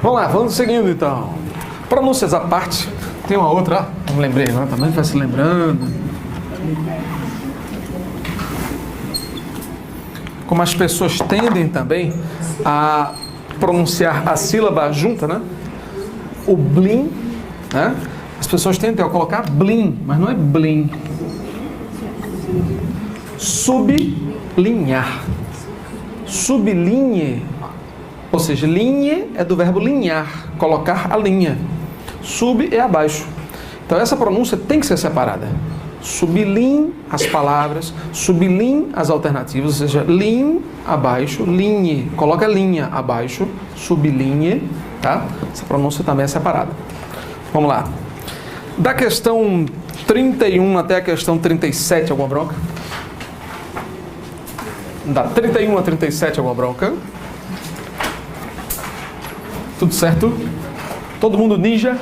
Vamos lá, vamos seguindo então. Pronúncias à parte. Tem uma outra, não me lembrei, né? Também vai se lembrando. Como as pessoas tendem também a pronunciar a sílaba junta, né? O blim, né? As pessoas tendem a colocar blim, mas não é blim. Sublinhar. Sublinhe. Ou seja, linhe é do verbo linhar, colocar a linha. Sub é abaixo. Então essa pronúncia tem que ser separada. Sublinhe as palavras, sublinhe as alternativas, ou seja, linhe abaixo, linhe, coloca a linha abaixo, sublinhe, tá? Essa pronúncia também é separada. Vamos lá. Da questão 31 até a questão 37, alguma bronca? Da 31 a 37, alguma bronca? Tudo certo? Todo mundo ninja?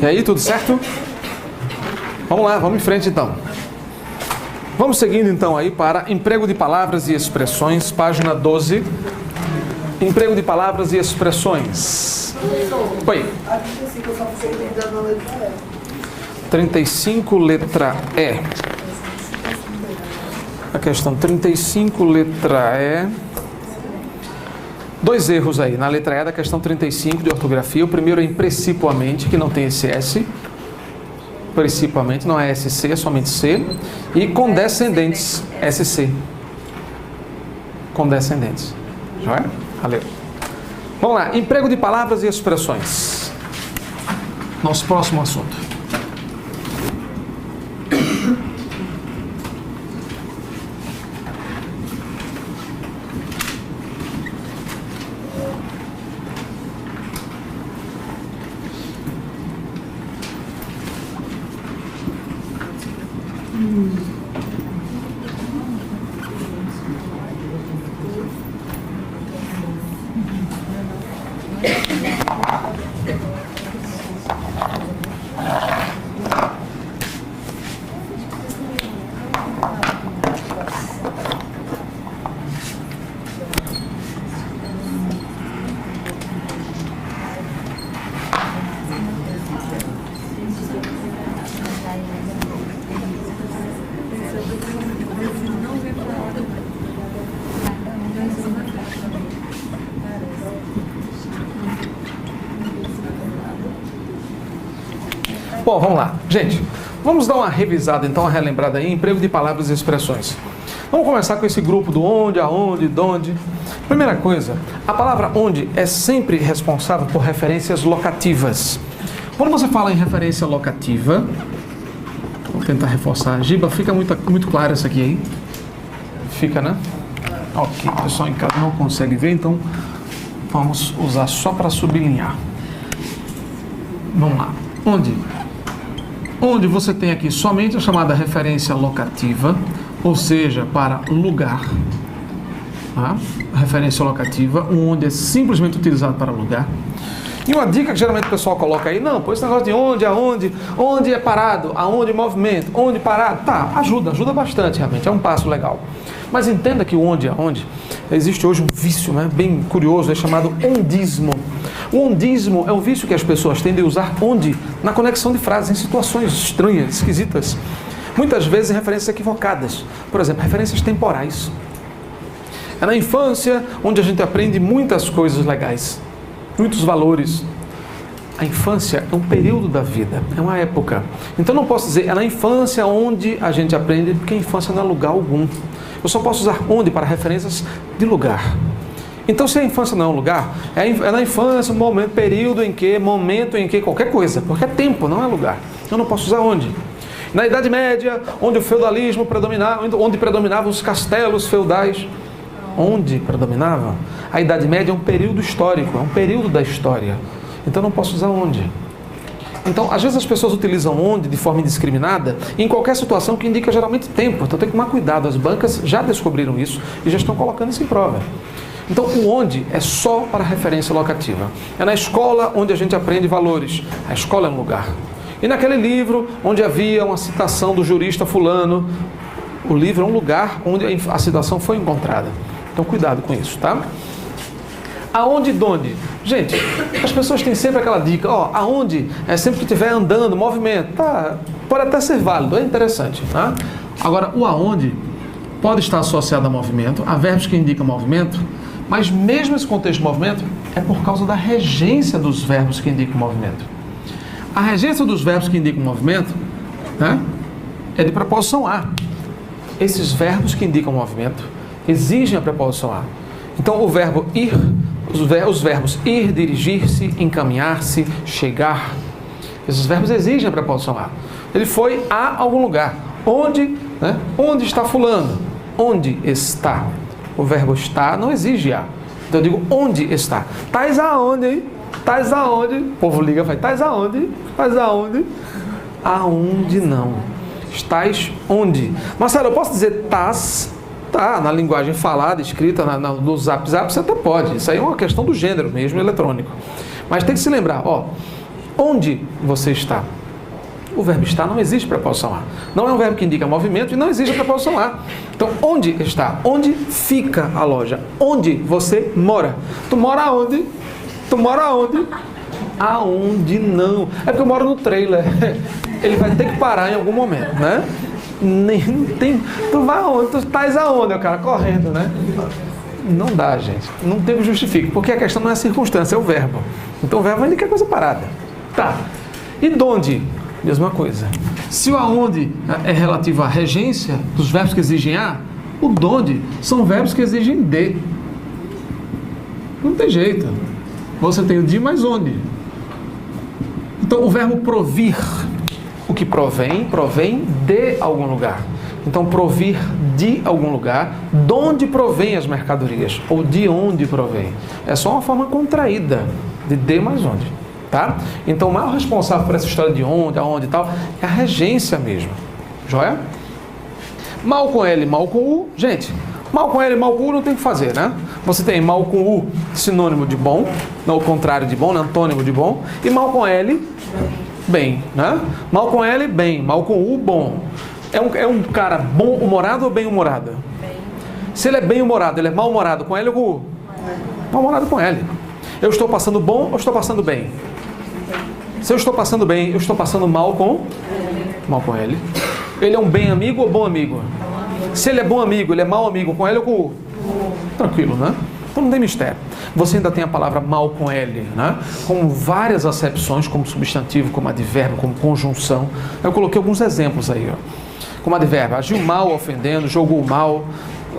E aí, tudo certo? Vamos lá, vamos em frente então. Vamos seguindo então aí para emprego de palavras e expressões, página 12. Emprego de palavras e expressões. Oi. 35, letra E. A questão 35, letra E. Dois erros aí, na letra E da questão 35 de ortografia. O primeiro é em precipuamente, que não tem esse S. Precipuamente, não é SC, é somente C. E condescendentes, SC. Condescendentes. Já é? Valeu. Vamos lá, emprego de palavras e expressões. Nosso próximo assunto. Bom, vamos lá. Gente, vamos dar uma revisada, então, uma relembrada aí, emprego de palavras e expressões. Vamos começar com esse grupo do onde, aonde, donde. Primeira coisa, a palavra onde é sempre responsável por referências locativas. Quando você fala em referência locativa, vou tentar reforçar. Giba, fica muito claro isso aqui aí? Fica, né? Ok, o pessoal em casa não consegue ver, então vamos usar só para sublinhar. Vamos lá. Onde você tem aqui somente a chamada referência locativa, ou seja, para lugar. Tá? Referência locativa, onde é simplesmente utilizado para lugar. E uma dica que geralmente o pessoal coloca aí, não, pois esse negócio de onde, aonde, onde é parado, aonde movimento, onde parado, tá, ajuda bastante realmente, é um passo legal. Mas entenda que o onde, aonde, existe hoje um vício, né, bem curioso, é chamado ondismo. O ondismo é um vício que as pessoas tendem a usar onde na conexão de frases, em situações estranhas, esquisitas. Muitas vezes em referências equivocadas. Por exemplo, referências temporais. É na infância onde a gente aprende muitas coisas legais, muitos valores. A infância é um período da vida, é uma época. Então não posso dizer, é na infância onde a gente aprende, porque a infância não é lugar algum. Eu só posso usar onde para referências de lugar. Então, se a infância não é um lugar, é na infância, momento em que qualquer coisa, porque é tempo, não é lugar. Eu não posso usar onde. Na Idade Média, onde o feudalismo predominava, onde predominavam os castelos feudais, onde predominavam, a Idade Média é um período histórico, é um período da história. Então, eu não posso usar onde. Então, às vezes as pessoas utilizam onde de forma indiscriminada em qualquer situação que indica geralmente tempo. Então, tem que tomar cuidado. As bancas já descobriram isso e já estão colocando isso em prova. Então, o onde é só para referência locativa. É na escola onde a gente aprende valores. A escola é um lugar. E naquele livro onde havia uma citação do jurista fulano, O livro é um lugar onde a situação foi encontrada. Então, cuidado com isso, tá? Aonde e donde? Gente, as pessoas têm sempre aquela dica, ó, aonde? É sempre que estiver andando, movimento. Tá, pode até ser válido, é interessante, tá? Agora, o aonde pode estar associado a movimento, a verbos que indicam movimento, mas mesmo esse contexto de movimento é por causa da regência dos verbos que indicam movimento. A regência dos verbos que indicam movimento, né, é de preposição a. Esses verbos que indicam movimento exigem a preposição a. Então, o verbo ir, os verbos ir, dirigir-se, encaminhar-se, chegar, esses verbos exigem a preposição a. Ele foi a algum lugar. Onde, né? Onde está fulano? Onde está? O verbo está não exige a. Então eu digo onde está. Tais aonde, hein? Tais aonde? O povo liga e fala, tais aonde? Tais aonde? Aonde não. Estás onde? Marcelo, eu posso dizer tas? Tá, na linguagem falada, escrita, no zap, você até pode. Isso aí é uma questão do gênero mesmo, eletrônico. Mas tem que se lembrar, ó, onde você está? O verbo estar não existe preposição a. Não é um verbo que indica movimento e não existe a preposição a. Então, onde está? Onde fica a loja? Onde você mora? Tu mora aonde? Tu mora aonde? Aonde não? É porque eu moro no trailer. Ele vai ter que parar em algum momento, né? Nem tem. Tu vai aonde? Tu estás aonde, o cara? Correndo, né? Não dá, gente. Não tem que justificar, porque a questão não é a circunstância, é o verbo. Então o verbo indica coisa parada. Tá. E donde? Mesma coisa. Se o aonde é relativo à regência dos verbos que exigem a, o donde são verbos que exigem de. Não tem jeito. Você tem o de mais onde. Então o verbo provir, o que provém de algum lugar. Então provir de algum lugar, de onde provém as mercadorias, ou de onde provém. É só uma forma contraída de mais onde. Tá? Então o maior responsável por essa história de onde, aonde e tal, é a regência mesmo. Joia? Mal com L, mal com U. Gente, mal com L, mal com U não tem o que fazer, né? Você tem mal com U, sinônimo de bom, não o contrário de bom, né? Antônimo de bom. E mal com L, bem, né? Mal com L, bem. Mal com U, bom. É um cara bom-humorado ou bem-humorado? Bem. Se ele é bem-humorado, ele é mal-humorado com L ou com U? Mal-humorado com L. Eu estou passando bom ou estou passando bem? Se eu estou passando bem, eu estou passando mal com L. Ele é um bem amigo ou bom amigo? Se ele é bom amigo, ele é mau amigo com L ou com U? Tranquilo, né? Então não tem mistério. Você ainda tem a palavra mal com L, né? Com várias acepções, como substantivo, como advérbio, como conjunção. Eu coloquei alguns exemplos aí, ó. Como advérbio, agiu mal ofendendo, jogou mal,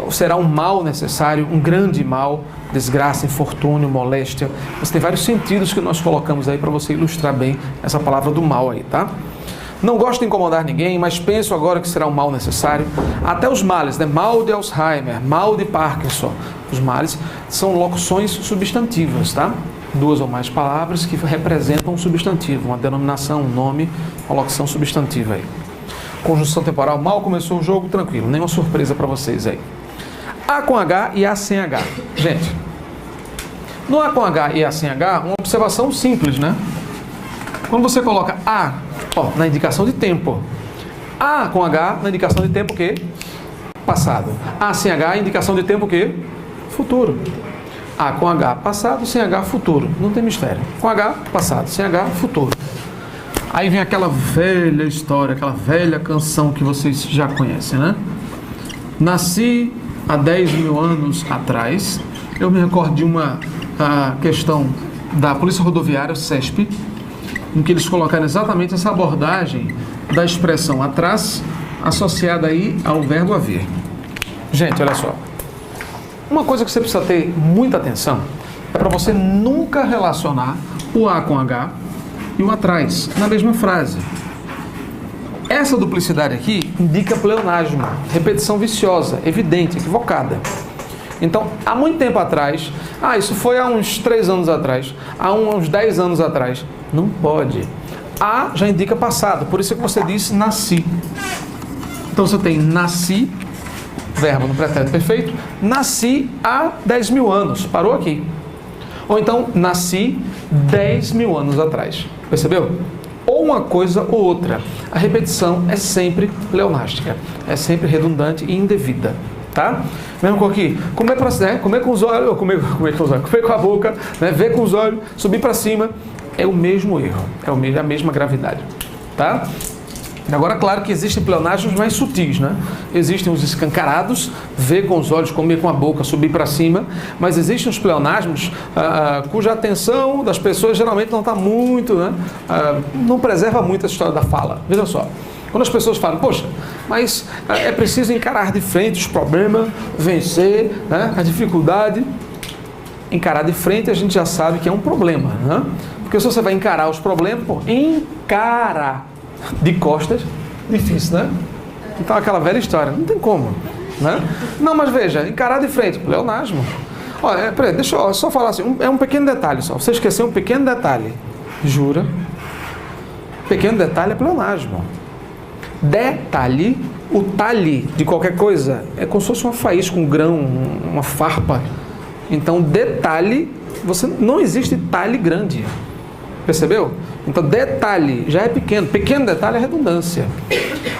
será um mal necessário, um grande mal, desgraça, infortúnio, moléstia. Você tem vários sentidos que nós colocamos aí para você ilustrar bem essa palavra do mal aí, tá? Não gosto de incomodar ninguém, mas penso agora que será um mal necessário. Até os males, né? Mal de Alzheimer, mal de Parkinson. Os males são locuções substantivas, tá? Duas ou mais palavras que representam um substantivo, uma denominação, um nome, uma locução substantiva aí. Conjunção temporal, mal começou o jogo, tranquilo, nenhuma surpresa para vocês aí. A com H e A sem H. Gente, no A com H e A sem H, uma observação simples, né? Quando você coloca A, ó, na indicação de tempo. A com H na indicação de tempo o quê? Passado. A sem H, indicação de tempo o quê? Futuro. A com H, passado, sem H, futuro. Não tem mistério. Com H, passado, sem H, futuro. Aí vem aquela velha história, aquela velha canção que vocês já conhecem, né? Nasci há 10 mil anos atrás. Eu me recordo de uma questão da Polícia Rodoviária, CESP, em que eles colocaram exatamente essa abordagem da expressão atrás, associada aí ao verbo haver. Gente, olha só. Uma coisa que você precisa ter muita atenção é para você nunca relacionar o A com H e o atrás na mesma frase. Essa duplicidade aqui indica pleonasmo, repetição viciosa, evidente, equivocada. Então, há muito tempo atrás, isso foi há uns 3 anos atrás, há uns 10 anos atrás, não pode. A já indica passado, por isso é que você diz nasci. Então você tem nasci, verbo no pretérito perfeito, nasci há 10 mil anos, parou aqui. Ou então, nasci 10 mil anos atrás, percebeu? ou uma coisa ou outra. A repetição é sempre pleonástica, é sempre redundante e indevida. Tá? Mesmo com aqui, comer com os olhos, comer com a boca, né? Ver com os olhos, subir para cima, é o mesmo erro, é a mesma gravidade. Tá? Agora, claro que existem pleonasmos mais sutis, né? Existem os escancarados, ver com os olhos, comer com a boca, subir para cima, mas existem os pleonasmos cuja atenção das pessoas geralmente não está muito, né? Não preserva muito a história da fala. Veja só, quando as pessoas falam, poxa, mas é preciso encarar de frente os problemas, vencer, né? A dificuldade, encarar de frente a gente já sabe que é um problema, né? Porque se você vai encarar os problemas, encarar de costas, difícil, né? Então aquela velha história, não tem como, né? Não, mas veja, encarar de frente, pleonasmo. Olha, peraí, deixa eu só falar assim, é um pequeno detalhe só, você esqueceu um pequeno detalhe, jura? Pequeno detalhe é pleonasmo. Detalhe, o talhe de qualquer coisa é como se fosse uma faísca, um grão, uma farpa. Então detalhe, não existe talhe grande. Percebeu? Então, detalhe já é pequeno. Pequeno detalhe é redundância.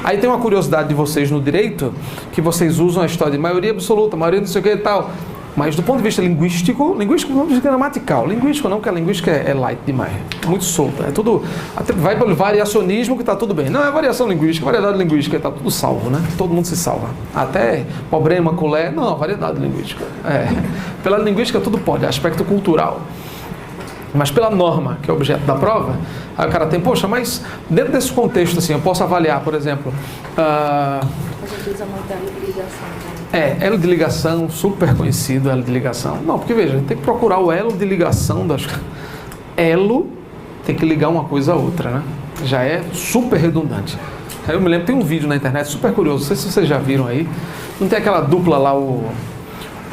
Aí tem uma curiosidade de vocês no direito, que vocês usam a história de maioria absoluta, maioria não sei o que e tal. Mas do ponto de vista linguístico não é gramatical. Linguístico não, porque a linguística é light demais. Muito solta. É tudo, até vai pelo variacionismo que está tudo bem. Não, é variação linguística, variedade linguística, está tudo salvo, né? Todo mundo se salva. Até problema, colé, não, variedade linguística. Pela linguística tudo pode, é aspecto cultural. Mas pela norma, que é o objeto da prova, aí o cara tem, poxa, mas dentro desse contexto, assim, eu posso avaliar, por exemplo... A gente usa muito elo de ligação. Elo de ligação, super conhecido, elo de ligação. Não, porque veja, a gente tem que procurar o elo de ligação das... Elo tem que ligar uma coisa a outra, né? Já é super redundante. Aí eu me lembro, tem um vídeo na internet super curioso, não sei se vocês já viram aí, não tem aquela dupla lá, o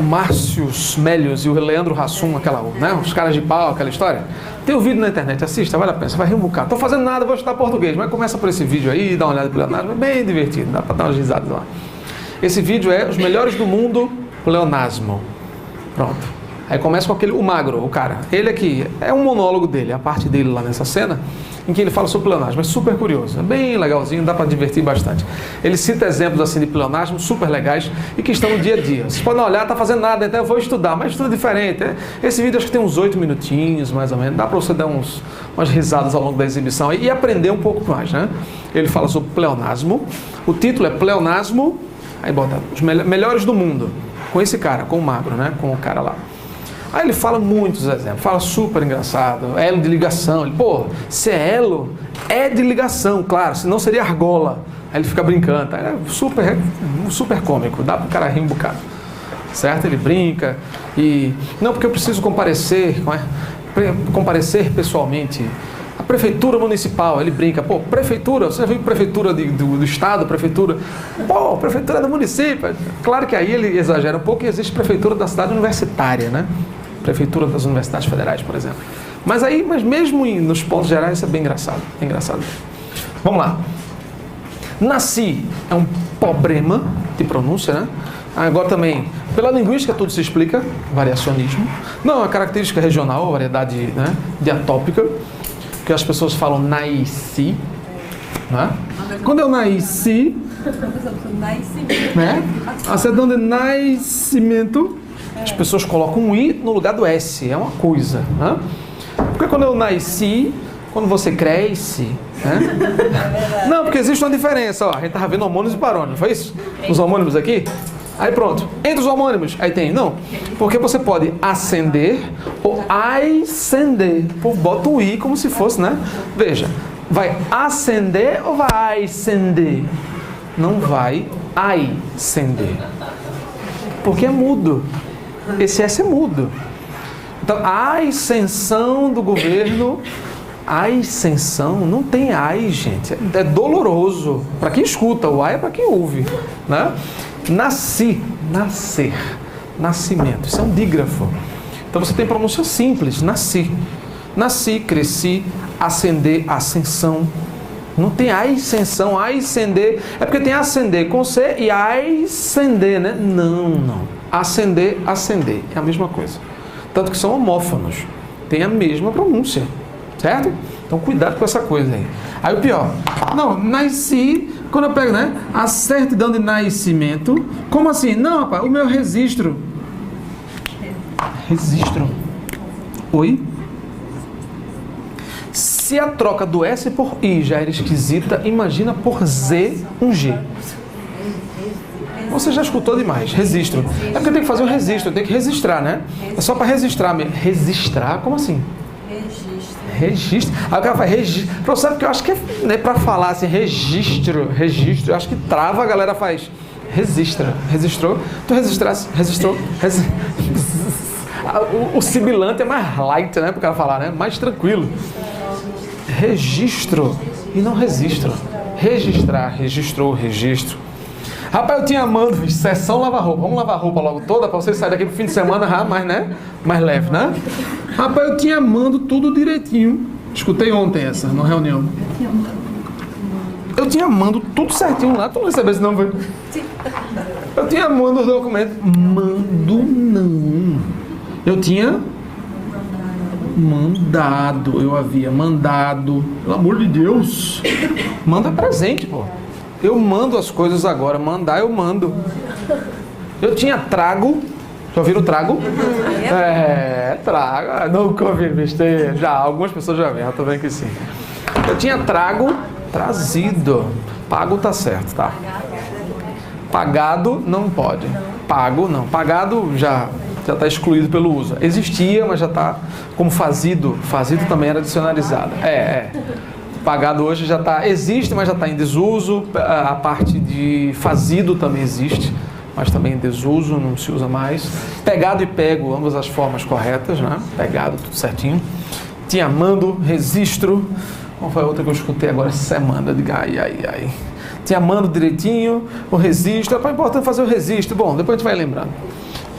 Márcio Melios e o Leandro Hassum, né? Os caras de pau, aquela história. Tem um vídeo na internet, assista, vale a pena, você vai rir um bocado. Tô fazendo nada, vou estudar português, mas começa por esse vídeo aí, dá uma olhada pelo Leonardo, é bem divertido, dá para dar umas risadas lá. Esse vídeo é Os Melhores do Mundo, Pleonasmo. Pronto. Aí começa com o magro, o cara. Ele aqui, é um monólogo dele, a parte dele lá nessa cena, em que ele fala sobre pleonasmo, é super curioso, é bem legalzinho, dá para divertir bastante. Ele cita exemplos assim de pleonasmo super legais e que estão no dia a dia. Vocês podem olhar, tá fazendo nada, então eu vou estudar, mas tudo diferente. Esse vídeo acho que tem uns 8 minutinhos, mais ou menos, dá para você dar umas risadas ao longo da exibição e aprender um pouco mais, né? Ele fala sobre pleonasmo, o título é Pleonasmo, aí bota Os Melhores do Mundo, com esse cara, com o magro, né? Com o cara lá. Aí ele fala muitos exemplos, fala super engraçado, elo de ligação, ele, se é elo, é de ligação, claro, senão seria argola. Aí ele fica brincando, é super cômico, dá pro cara rir um bocado, certo? Ele brinca e, não, porque eu preciso comparecer pessoalmente, a prefeitura municipal, ele brinca, prefeitura, você já viu prefeitura do estado, prefeitura do município, claro que aí ele exagera um pouco e existe prefeitura da cidade universitária, né? Prefeitura das universidades federais, por exemplo. Mas mesmo nos pontos gerais, isso é bem engraçado. Vamos lá. Nasci é um problema de pronúncia, né? Agora também, pela linguística tudo se explica, variacionismo. Não, a característica regional, variedade, né, diatópica, que as pessoas falam nasci, né? Quando eu nasci, né? A certidão de nascimento, as pessoas colocam um I no lugar do S, é uma coisa, né? Porque quando eu nasci, quando você cresce, né? Não, porque existe uma diferença, ó, a gente estava vendo homônimos e parônimos, não foi isso? Os homônimos aqui? Aí pronto, entre os homônimos, aí tem, não, porque você pode ascender ou ascender, bota o I como se fosse, né? Veja, vai ascender ou vai ascender? Não vai ascender, porque é mudo. Esse S é mudo. Então, a ascensão do governo, a ascensão, não tem ai, gente. É doloroso. Para quem escuta, o ai é para quem ouve, né? Nasci, nascer, nascimento. Isso é um dígrafo. Então, você tem pronúncia simples, nasci. Nasci, cresci, ascender, ascensão. Não tem ascensão, ascender. É porque tem ascender com C e ascender, né? Não. Ascender, ascender. É a mesma coisa. Tanto que são homófonos. Tem a mesma pronúncia. Certo? Então cuidado com essa coisa aí. Aí o pior, não, nasci, quando eu pego, né, a certidão de nascimento, como assim? Não, rapaz, o meu registro. Oi? Se a troca do S por I já era esquisita, imagina por Z um G. Você já escutou demais. Registro. É porque eu tenho que fazer um registro, eu tenho que registrar, né? É só para registrar mesmo. Registrar? Como assim? Registro. Aí o cara faz registro. Professor, porque eu acho que é para falar assim, registro, eu acho que trava, a galera faz registra. Registrou? Tu registrasse? Registrou? O sibilante é mais light, né? Para o cara falar, né? Mais tranquilo. Registro e não registro. Registrar, registrou, registro. Rapaz, eu tinha mando, sessão lavar-roupa. Vamos lavar a roupa logo toda para vocês saírem daqui pro fim de semana já mais, né? Mais leve, né? Rapaz, eu tinha mando tudo direitinho. Escutei ontem essa, na reunião. Eu tinha mando tudo certinho lá. Tu não recebeu esse nome? Eu tinha mando os documentos. Mando não. Eu tinha mandado. Eu havia mandado. Pelo amor de Deus. Manda presente, pô. Eu mando as coisas agora. Mandar, eu mando. Eu tinha trago. Já ouviram o trago? Trago. Nunca ouvi besteira. Já, algumas pessoas já viram. Tô vendo que sim. Eu tinha trago, trazido. Pago tá certo, tá? Pagado não pode. Pago não. Pagado já está excluído pelo uso. Existia, mas já está como fazido. Fazido também era dicionarizado. Pagado hoje já está, existe, mas já está em desuso. A parte de fazido também existe, mas também em desuso, não se usa mais. Pegado e pego, ambas as formas corretas, né? Pegado, tudo certinho. Tinha mando, registro. Qual foi a outra que eu escutei agora essa semana? Digo, ai. Tinha mando direitinho, o registro. É importante fazer o registro. Bom, depois a gente vai lembrando.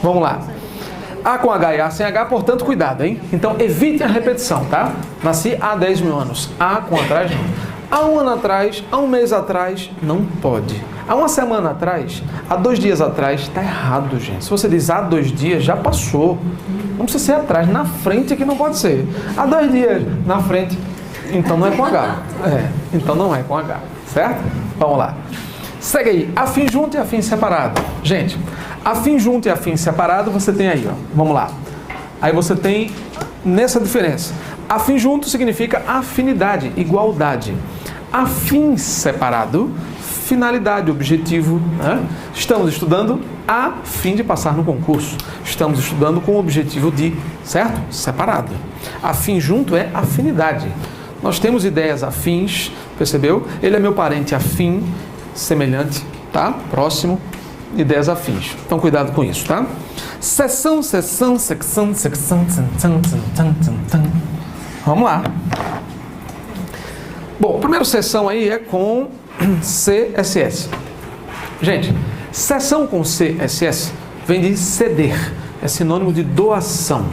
Vamos lá. A com H e A sem H, portanto, cuidado, hein? Então, evite a repetição, tá? Nasci há 10 mil anos. A com atrás, não. Há um ano atrás, há um mês atrás, não pode. Há uma semana atrás, há 2 dias atrás, tá errado, gente. Se você diz há 2 dias, já passou. Não precisa ser atrás, na frente é que não pode ser. Há 2 dias, na frente, então não é com H. Então não é com H, certo? Vamos lá. Segue aí, afim junto e afim separado. Gente, afim junto e afim separado você tem aí, ó. Vamos lá. Aí você tem nessa diferença. Afim junto significa afinidade, igualdade. Afim separado, finalidade, objetivo, né? Estamos estudando a fim de passar no concurso. Estamos estudando com o objetivo de, certo? Separado. Afim junto é afinidade. Nós temos ideias afins, percebeu? Ele é meu parente afim, semelhante, tá? Próximo, ideias afins. Então, cuidado com isso, tá? Seção. Vamos lá. Bom, a primeira seção aí é com CSS. Gente, seção com CSS vem de ceder, é sinônimo de doação.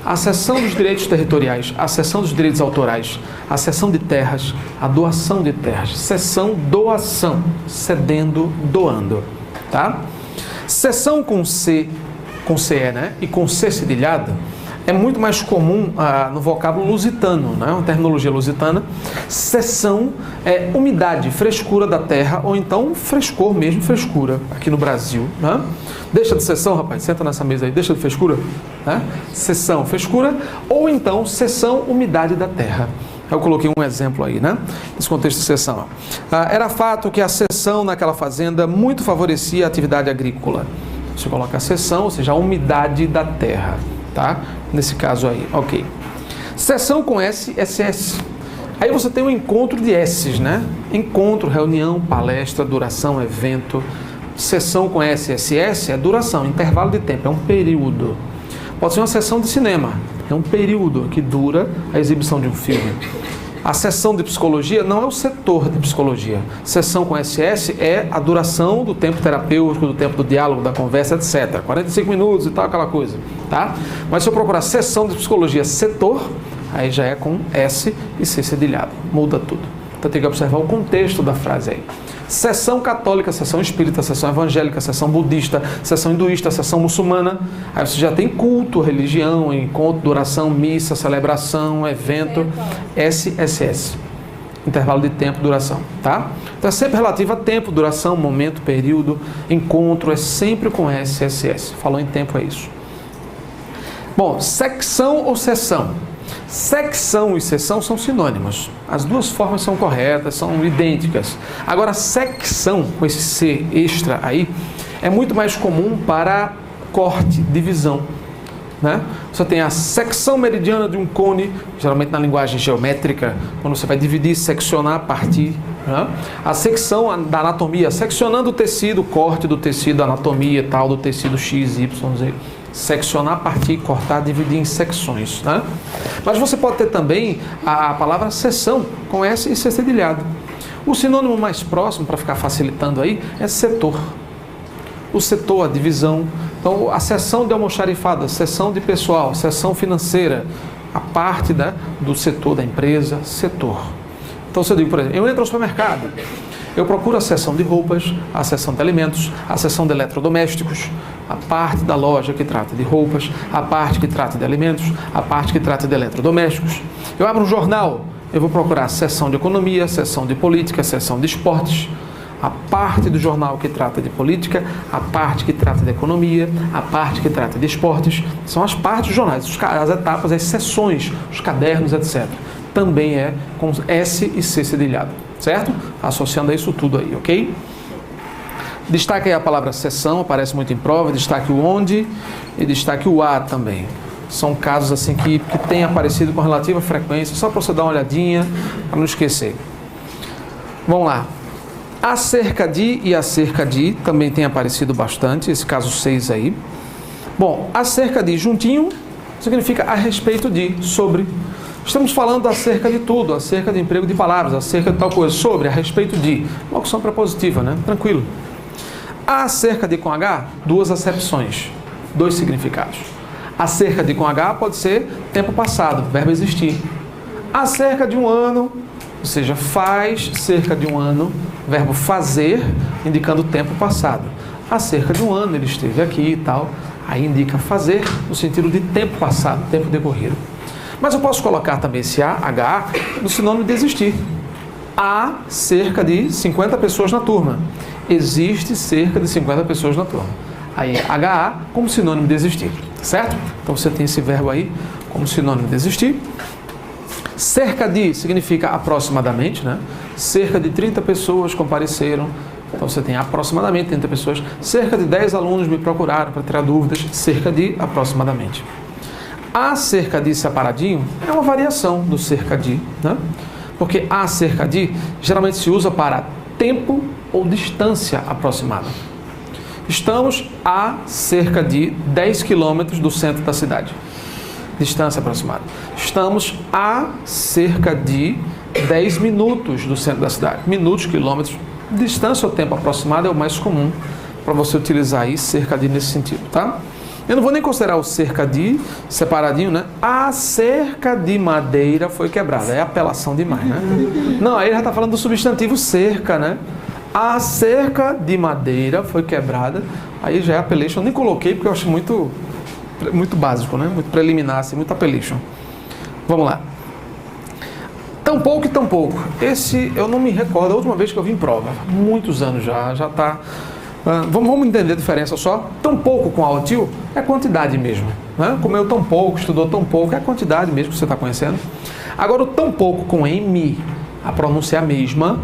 A cessão dos direitos territoriais, a cessão dos direitos autorais, a cessão de terras, a doação de terras. Cessão, doação, cedendo, doando, tá? Cessão com C, com CE, né? E com C cedilhado, é muito mais comum no vocábulo lusitano, né? Uma terminologia lusitana. Cessão é umidade, frescura da terra, ou então frescor mesmo, frescura, aqui no Brasil, né? Deixa de cessão, rapaz, senta nessa mesa aí, deixa de frescura, né? Cessão, frescura, ou então cessão, umidade da terra. Eu coloquei um exemplo aí, né? Nesse contexto de cessão. Era fato que a cessão naquela fazenda muito favorecia a atividade agrícola. Você coloca a cessão, ou seja, a umidade da terra, tá? Nesse caso aí, ok. Sessão com S, SS. Aí você tem um encontro de S's, né? Encontro, reunião, palestra, duração, evento. Sessão com SSS é duração, intervalo de tempo, é um período. Pode ser uma sessão de cinema, é um período que dura a exibição de um filme. A sessão de psicologia não é o setor de psicologia. Sessão com SS é a duração do tempo terapêutico, do tempo do diálogo, da conversa, etc. 45 minutos e tal, aquela coisa, tá? Mas se eu procurar sessão de psicologia setor, aí já é com S e C cedilhado. Muda tudo, Então tem que observar o contexto da frase aí. Seção católica, seção espírita, seção evangélica, seção budista, seção hinduísta, seção muçulmana. Aí você já tem culto, religião, encontro, duração, missa, celebração, evento, SSS. Intervalo de tempo, duração, tá? Então é sempre relativo a tempo, duração, momento, período, encontro, é sempre com SSS. Falou em tempo, é isso. Bom, secção ou seção? Secção e seção são sinônimos. As duas formas são corretas, são idênticas. Agora, secção, com esse C extra aí, é muito mais comum para corte, divisão, né? Você tem a secção meridiana de um cone, geralmente na linguagem geométrica, quando você vai dividir, seccionar, partir, né? A secção da anatomia, seccionando o tecido, corte do tecido, anatomia tal do tecido X, Y, Z. Seccionar, partir, cortar, dividir em secções, né? Mas você pode ter também a palavra seção com S e C cedilhado. O sinônimo mais próximo, para ficar facilitando aí, é setor. O setor, a divisão. Então, a seção de almoxarifada, seção de pessoal, seção financeira, a parte do setor da empresa, setor. Então, se eu digo, por exemplo, eu entro ao supermercado, eu procuro a seção de roupas, a seção de alimentos, a seção de eletrodomésticos, a parte da loja que trata de roupas, a parte que trata de alimentos, a parte que trata de eletrodomésticos. Eu abro um jornal, eu vou procurar a seção de economia, a seção de política, a seção de esportes, a parte do jornal que trata de política, a parte que trata de economia, a parte que trata de esportes. São as partes dos jornais, as etapas, as seções, os cadernos, etc. Também é com S e C cedilhado, certo? Associando a isso tudo aí, ok? Destaque aí a palavra seção, aparece muito em prova, destaque o onde e destaque o a também. São casos assim que têm aparecido com relativa frequência, só para você dar uma olhadinha, para não esquecer. Vamos lá. Acerca de e acerca de também tem aparecido bastante, esse caso 6 aí. Bom, acerca de juntinho significa a respeito de, sobre. Estamos falando acerca de tudo, acerca de emprego de palavras, acerca de tal coisa, sobre, a respeito de. Locução prepositiva, né? Tranquilo. Acerca de com H, duas acepções, dois significados. Acerca de com H pode ser tempo passado, verbo existir. Acerca de um ano, ou seja, faz cerca de um ano, verbo fazer, indicando tempo passado. Há cerca de um ano ele esteve aqui e tal, aí indica fazer no sentido de tempo passado, tempo decorrido. Mas eu posso colocar também esse AH no sinônimo de existir. Há cerca de 50 pessoas na turma. Existe cerca de 50 pessoas na turma. Aí é HA como sinônimo de existir, certo? Então você tem esse verbo aí como sinônimo de existir. Cerca de significa aproximadamente, né? Cerca de 30 pessoas compareceram. Então você tem aproximadamente 30 pessoas. Cerca de 10 alunos me procuraram para tirar dúvidas. Cerca de aproximadamente. A cerca de separadinho é uma variação do cerca de, né? Porque a cerca de geralmente se usa para tempo ou distância aproximada. Estamos a cerca de 10 quilômetros do centro da cidade. Distância aproximada. Estamos a cerca de 10 minutos do centro da cidade. Minutos, quilômetros. Distância ou tempo aproximado é o mais comum para você utilizar aí cerca de nesse sentido, tá? Eu não vou nem considerar o cerca de separadinho, né? A cerca de madeira foi quebrada. É apelação demais, né? Não, aí já está falando do substantivo cerca, né? A cerca de madeira foi quebrada. Aí já é appellation. Eu nem coloquei porque eu acho muito básico, né? Muito preliminar, assim, muito appellation. Vamos lá. Tão pouco e tão pouco. Esse eu não me recordo a última vez que eu vi em prova. Muitos anos já está... Vamos entender a diferença só. Tão pouco com altil é quantidade mesmo, né? Comeu tão pouco, estudou tão pouco, é a quantidade mesmo que você está conhecendo. Agora o tão pouco com M, a pronúncia é a mesma.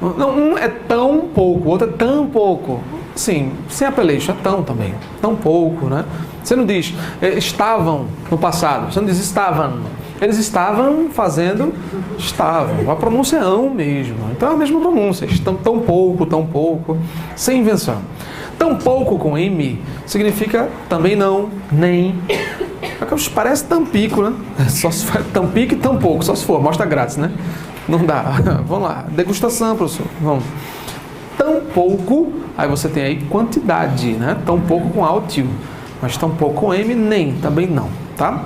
Não, um é tão pouco, o outro é tão pouco. Sim, sem appellation, é tão também. Tão pouco, né? Você não diz estavam no passado, você não diz estavam. Eles estavam fazendo, estavam. A pronúncia é ão mesmo. Então é a mesma pronúncia. Estão tão pouco, sem invenção. Tão pouco com M significa também não, nem. Parece tampico, né? Só se faz tampico e tão pouco, só se for, mostra grátis, né? Não dá. Vamos lá. Degustação, professor. Vamos. Tão pouco, aí você tem aí quantidade, né? Tão pouco com altil. Mas tão pouco com M, nem, também não, tá?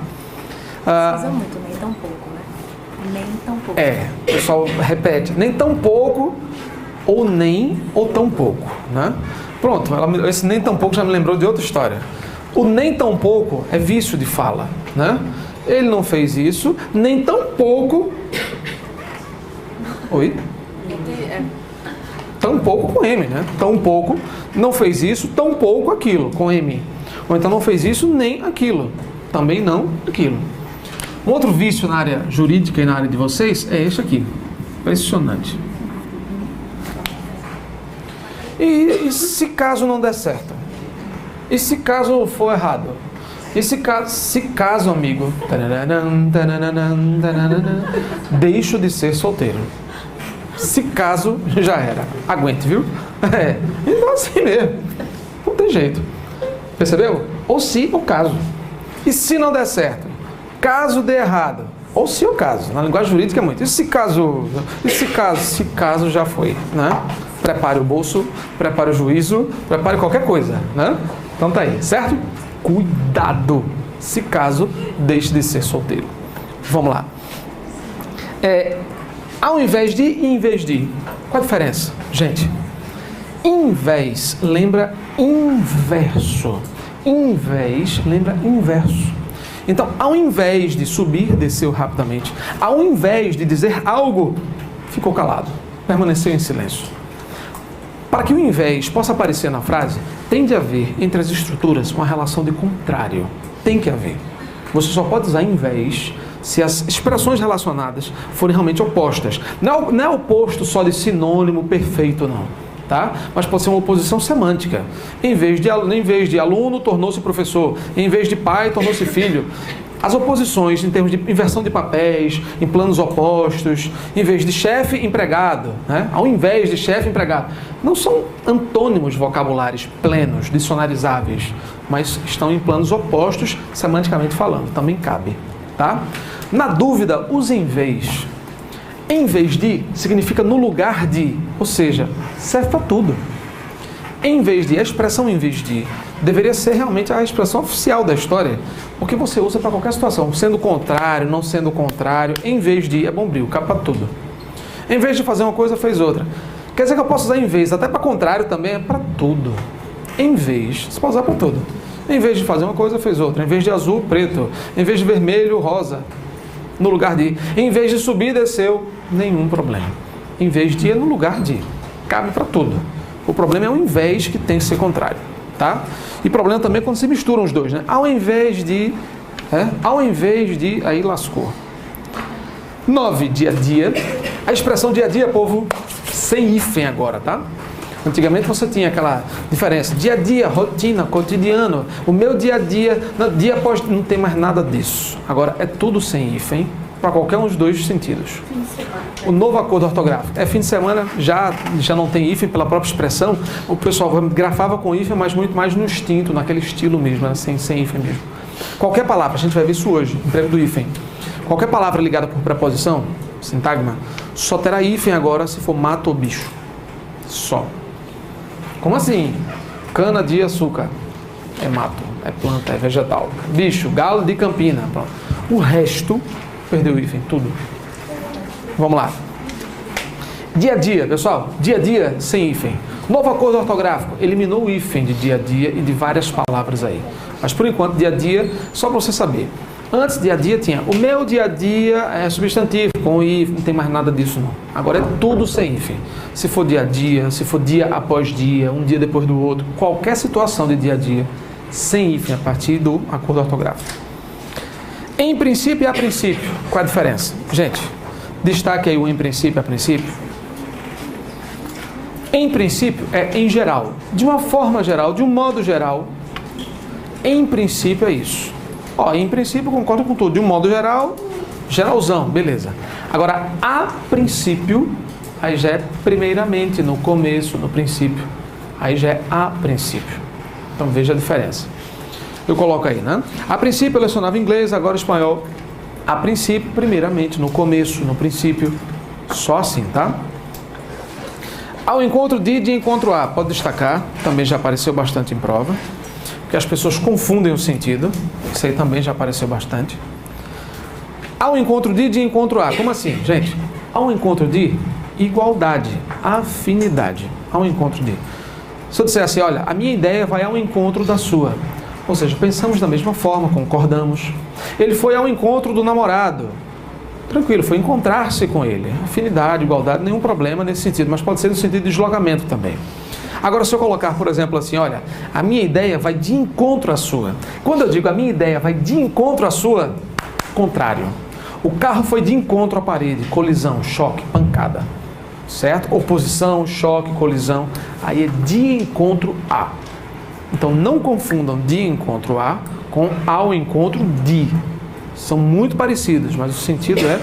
Precisa muito, nem tão pouco, né? Nem tão pouco. O pessoal repete, nem tão pouco, ou nem, ou tão pouco, né? Pronto, esse nem tão pouco já me lembrou de outra história. O nem tão pouco é vício de fala, né? Ele não fez isso, nem tão pouco... Oi? Tão pouco com M, né? Tão pouco não fez isso, tão pouco aquilo, com M. Ou então não fez isso, nem aquilo. Também não aquilo. Um outro vício na área jurídica e na área de vocês é este aqui. Impressionante. E se caso não der certo? E se caso for errado? E se caso, amigo, deixo de ser solteiro? Se caso, já era. Aguente, viu? Então assim mesmo. Não tem jeito. Percebeu? Ou se ou caso. E se não der certo? Caso dê errado. Ou se ou caso. Na linguagem jurídica é muito. E se caso? Se caso já foi, né? Prepare o bolso, prepare o juízo, prepare qualquer coisa, né? Então tá aí, certo? Cuidado. Se caso, deixe de ser solteiro. Vamos lá. Ao invés de e em vez de. Qual a diferença? Gente, invés lembra inverso. Invés lembra inverso. Então, ao invés de subir, desceu rapidamente. Ao invés de dizer algo, ficou calado. Permaneceu em silêncio. Para que o invés possa aparecer na frase, tem de haver entre as estruturas uma relação de contrário. Tem que haver. Você só pode usar invés se as expressões relacionadas forem realmente opostas. Não é oposto só de sinônimo perfeito, não. Tá? Mas pode ser uma oposição semântica. Em vez de aluno, tornou-se professor. Em vez de pai, tornou-se filho. As oposições em termos de inversão de papéis, em planos opostos, em vez de chefe, empregado, né? Ao invés de chefe, empregado, não são antônimos vocabulares plenos, dicionarizáveis, mas estão em planos opostos, semanticamente falando. Também cabe. Tá? Na dúvida, use em vez. Em vez de significa no lugar de, ou seja, serve para tudo. Em vez de, a expressão em vez de deveria ser realmente a expressão oficial da história, porque você usa para qualquer situação, sendo contrário, não sendo contrário. Em vez de é bombril, cabe para tudo. Em vez de fazer uma coisa, fez outra. Quer dizer que eu posso usar em vez, até para contrário também, é para tudo. Em vez, você pode usar para tudo. Em vez de fazer uma coisa, fez outra. Em vez de azul, preto. Em vez de vermelho, rosa. No lugar de. Em vez de subir, desceu. Nenhum problema. Em vez de, é no lugar de. Cabe para tudo. O problema é o invés que tem que ser contrário. Tá? E problema também é quando se misturam os dois, né? Ao invés de, aí lascou. 9, dia a dia. A expressão dia a dia, povo, sem hífen agora, tá? Antigamente você tinha aquela diferença, dia a dia, rotina, cotidiano, o meu dia a dia, dia após, não tem mais nada disso. Agora é tudo sem hífen, para qualquer um dos dois sentidos. O novo acordo ortográfico. Fim de semana, já não tem hífen pela própria expressão, o pessoal grafava com hífen, mas muito mais no instinto, naquele estilo mesmo, sem hífen mesmo. Qualquer palavra, a gente vai ver isso hoje, emprego do hífen. Qualquer palavra ligada por preposição, sintagma, só terá hífen agora se for mato ou bicho. Só. Como assim? Cana de açúcar. É mato, é planta, é vegetal. Bicho, galo de Campina. Pronto. O resto, perdeu o hífen, tudo. Vamos lá. Dia a dia, pessoal. Dia a dia sem hífen. Novo acordo ortográfico. Eliminou o hífen de dia a dia e de várias palavras aí. Mas por enquanto, dia a dia, só para você saber. Antes, dia a dia tinha o meu dia a dia é substantivo, com hífen, não tem mais nada disso não. Agora é tudo sem hífen. Se for dia a dia, se for dia após dia, um dia depois do outro, qualquer situação de dia a dia, sem hífen a partir do acordo ortográfico. Em princípio e a princípio, qual a diferença? Gente, destaque aí o em princípio e a princípio. Em princípio é em geral, de uma forma geral, de um modo geral. Em princípio é isso. Em princípio concordo com tudo, de um modo geral, geralzão, beleza. Agora, a princípio, aí já é primeiramente, no começo, no princípio. Aí já é a princípio. Então veja a diferença. Eu coloco aí, né? A princípio eu lecionava inglês, agora espanhol. A princípio, primeiramente, no começo, no princípio. Só assim, tá? Ao encontro de encontro a, pode destacar, também já apareceu bastante em prova. Porque as pessoas confundem o sentido. Isso aí também já apareceu bastante. Ao encontro de encontro a. Como assim, gente? Ao encontro de igualdade, afinidade. Ao encontro de. Se eu disser assim, olha, a minha ideia vai ao encontro da sua. Ou seja, pensamos da mesma forma, concordamos. Ele foi ao encontro do namorado. Tranquilo, foi encontrar-se com ele. Afinidade, igualdade, nenhum problema nesse sentido, mas pode ser no sentido de deslocamento também. Agora, se eu colocar, por exemplo, assim, olha, a minha ideia vai de encontro à sua. Quando eu digo a minha ideia vai de encontro à sua, contrário. O carro foi de encontro à parede, colisão, choque, pancada. Certo? Oposição, choque, colisão. Aí é de encontro a. Então, não confundam de encontro a com ao encontro de. São muito parecidos, mas o sentido é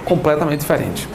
completamente diferente.